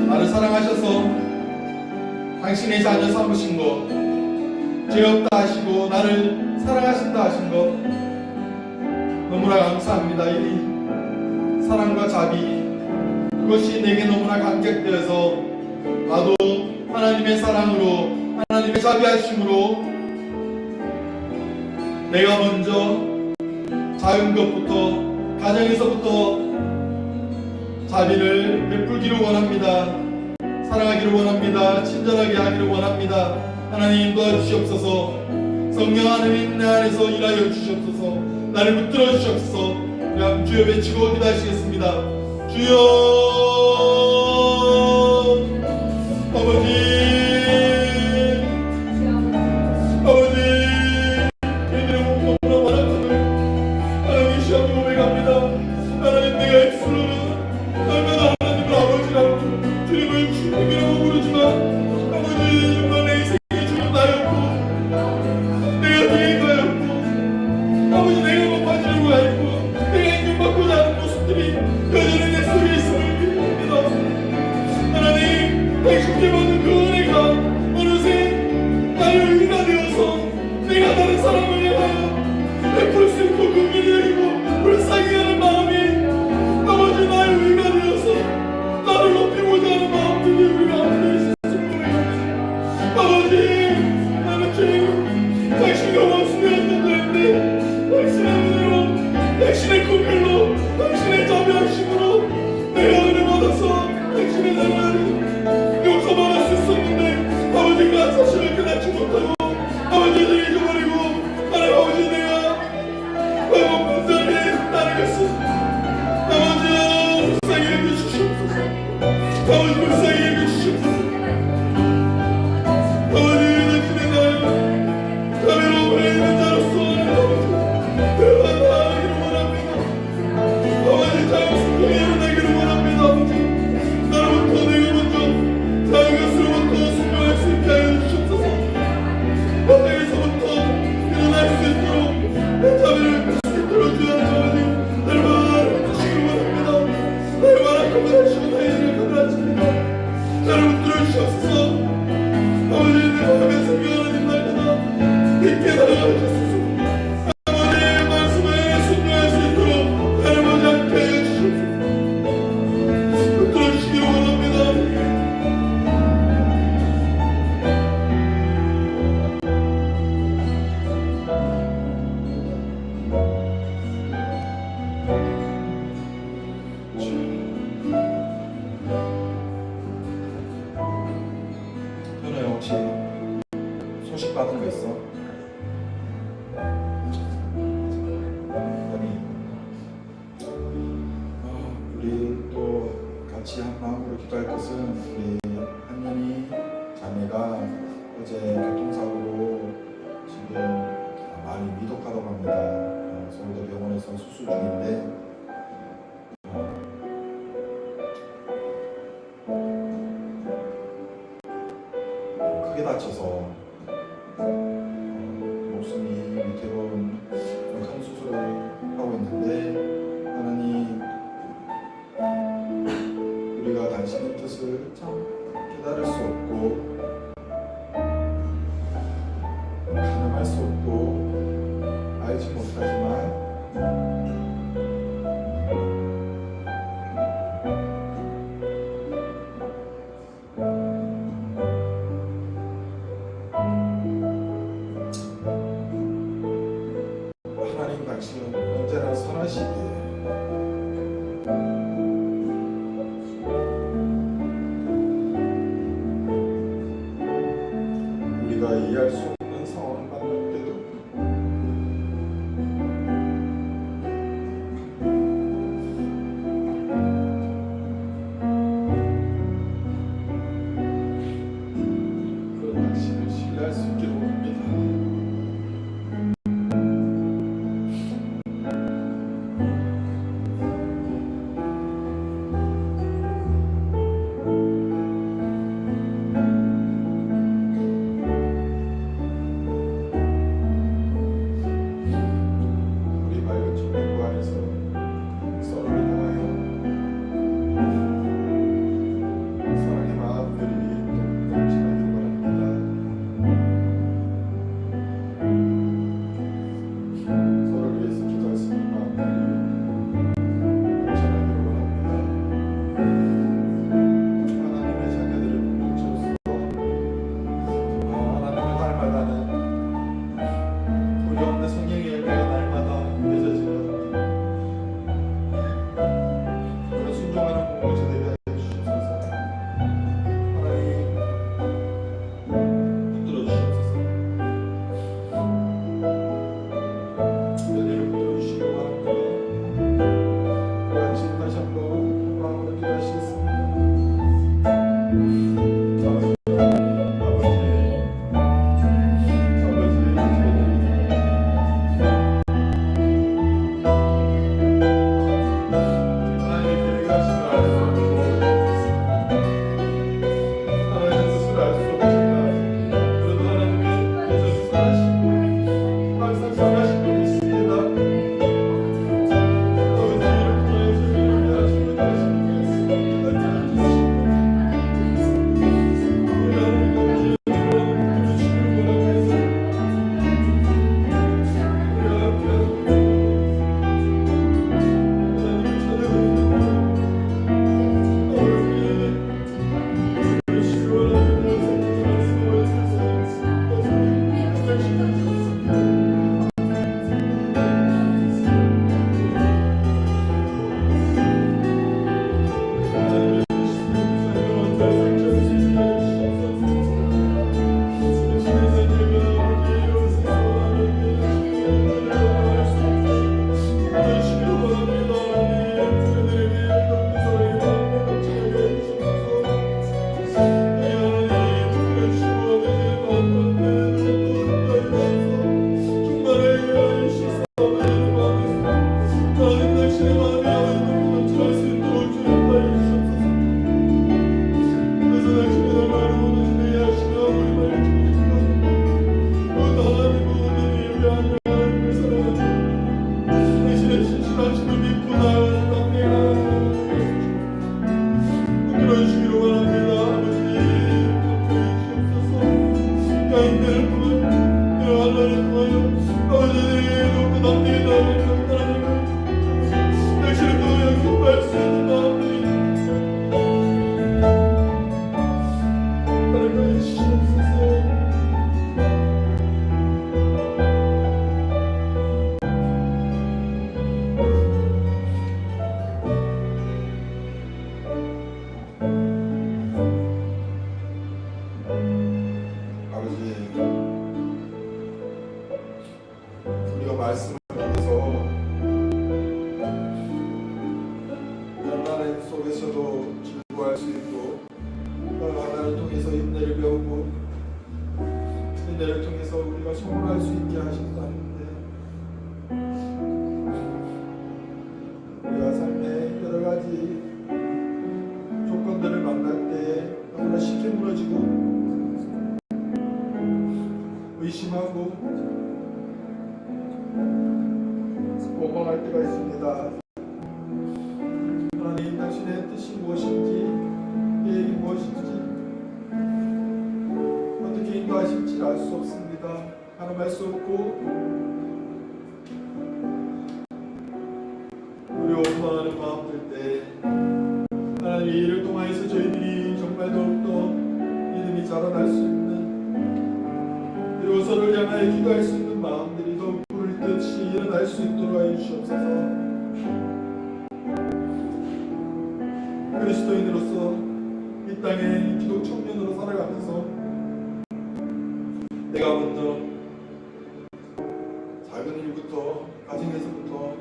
나를 사랑하셔서 당신의 자녀 삼으신 것, 죄 없다 하시고 나를 사랑하신다 하신 것 너무나 감사합니다. 이 사랑과 자비 그것이 내게 너무나 감격되어서 나도 하나님의 사랑으로 하나님의 자비하심으로 내가 먼저 작은 것부터 가정에서부터 자비를 베풀기를 원합니다. 사랑하기를 원합니다. 친절하게 하기를 원합니다. 하나님 도와주시옵소서. 성령 하나님 내 안에서 일하여 주시옵소서. 나를 붙들어 주시옵소서. 우리 주여 외치고 기도하시겠습니다. 주여 아버지 소식 받은 거 있어? 아니, 우리 또 같이 한 마음으로 기도할 것은 우리 한년이 자매가 어제 교통사고로 지금 많이 미독하다고 합니다. 서울대 병원에서 수술 중인데 크게 다쳐서 목숨이 위태로운 큰 수술을 하고 있는데 하나님 우리가 당신의 뜻을 참 깨달을 수 없고 가늠할 수 없고 알지 못하지만 하나님 당신은 언제나 선하시기에 우리가 이해할 수 없는 상황을 만날 때도 그 당신을 신뢰할 수 있기를 원합니다. 소원할 수 있게 하신다는데 우리가 삶의 여러 가지 조건들을 만날 때 너무나 쉽게 무너지고 의심하고 원망할 때가 있습니다. 하나님, 당신의 뜻이 무엇인지, 계획이 무엇인지, 어떻게 인도하실지 알 수 없습니다. 가늠할 수 없고 우리 원망하는 마음 들 때 하나님, 이 일을 통하여서 저희들이 정말 더욱더 믿음이 자라날 수 있는, 그리고 서로를 향하여 기도할 수 있는 마음들이 더욱 불을 듯이 일어날 수 있도록 하여 주시옵소서. 그리스도인으로서 이 땅에 기독 청년으로 살아가면서 내가 먼저 작은 일부터, 가정에서부터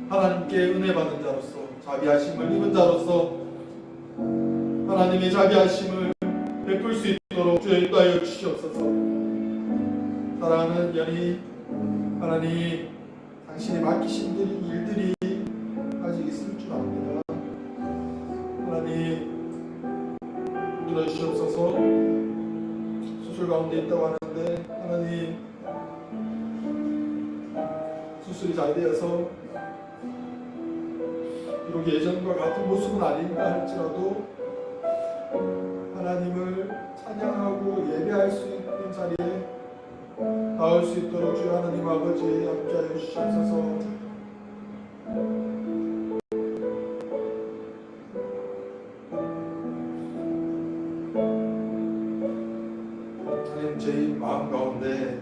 하나님께 은혜 받은 자로서, 자비하심을 입은 자로서 하나님의 자비하심을 베풀 수 있도록 주여 인도하여 주시옵소서. 사랑하는 연희, 하나님, 당신이 맡기신 일들이 아직 있을 줄 압니다. 하나님, 들어주시옵소서. 수술 가운데 있다고 하는데 하나님, 수술이 잘 되어서 비록 예전과 같은 모습은 아닌가 할지라도 하나님을 찬양하고 예배할 수 있는 자리에 나올 수 있도록 주여 하나님 아버지 함께하여 주시옵소서. 하나님, 저희 마음 가운데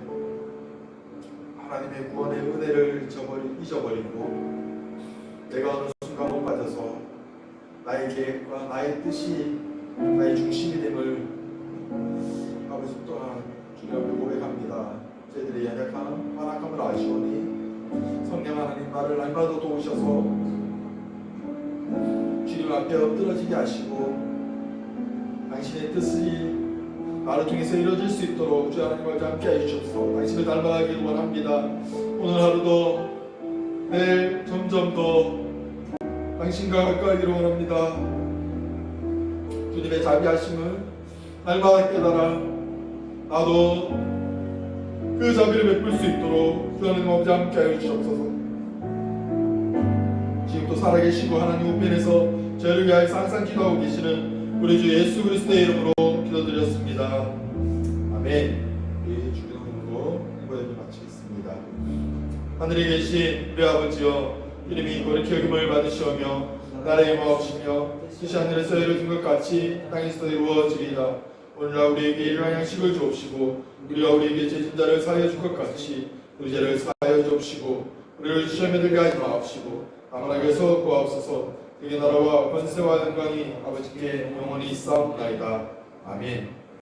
하나님의 구원의 은혜를 잊어버리고 내가 어느 순간 못 빠져서 나의 계획과 나의 뜻이 나의 중심이 됨을 아버지 또한 주님 앞에 고백합니다. 저희들의 연약함, 완악함을 아시오니 성령 하나님, 나를 날마다 도우셔서 주님 앞에 엎드러지게 하시고 당신의 뜻이 나를 통해서 이루어질 수 있도록 주 하나님과 함께 해주셔서 당신을 닮아가기를 원합니다. 오늘 하루도 내일 점점 더 당신과 가까이기를 원합니다. 주님의 자비하심을 날마다 깨달아 나도 그 자비를 베풀 수 있도록 주 하나님 아버지 함께 하여 주시옵소서. 지금도 살아계시고 하나님 우편에서 저희를 위하여 항상 기도하고 계시는 우리 주 예수 그리스도의 이름으로 기도드렸습니다. 아멘. 우리 주기도문으로 이번에도 마치겠습니다. 하늘에 계신 우리 아버지여, 이름이 거룩히 여김을 받으시오며 나라의 임하옵시며 뜻이 하늘에서 이루어진 것 같이 땅에서도 이루어지리이다. 오늘날 우리에게 일용할 양식을 주옵시고 우리가 우리에게 죄진 자를 사하여 줄 것 같이 우리 죄를 사하여 주옵시고 우리를 시험에 들게 하지 마옵시고 다만 악에서 구하옵소서. 그의 나라와 권세와 영광이 아버지께 영원히 있사옵나이다. 아멘.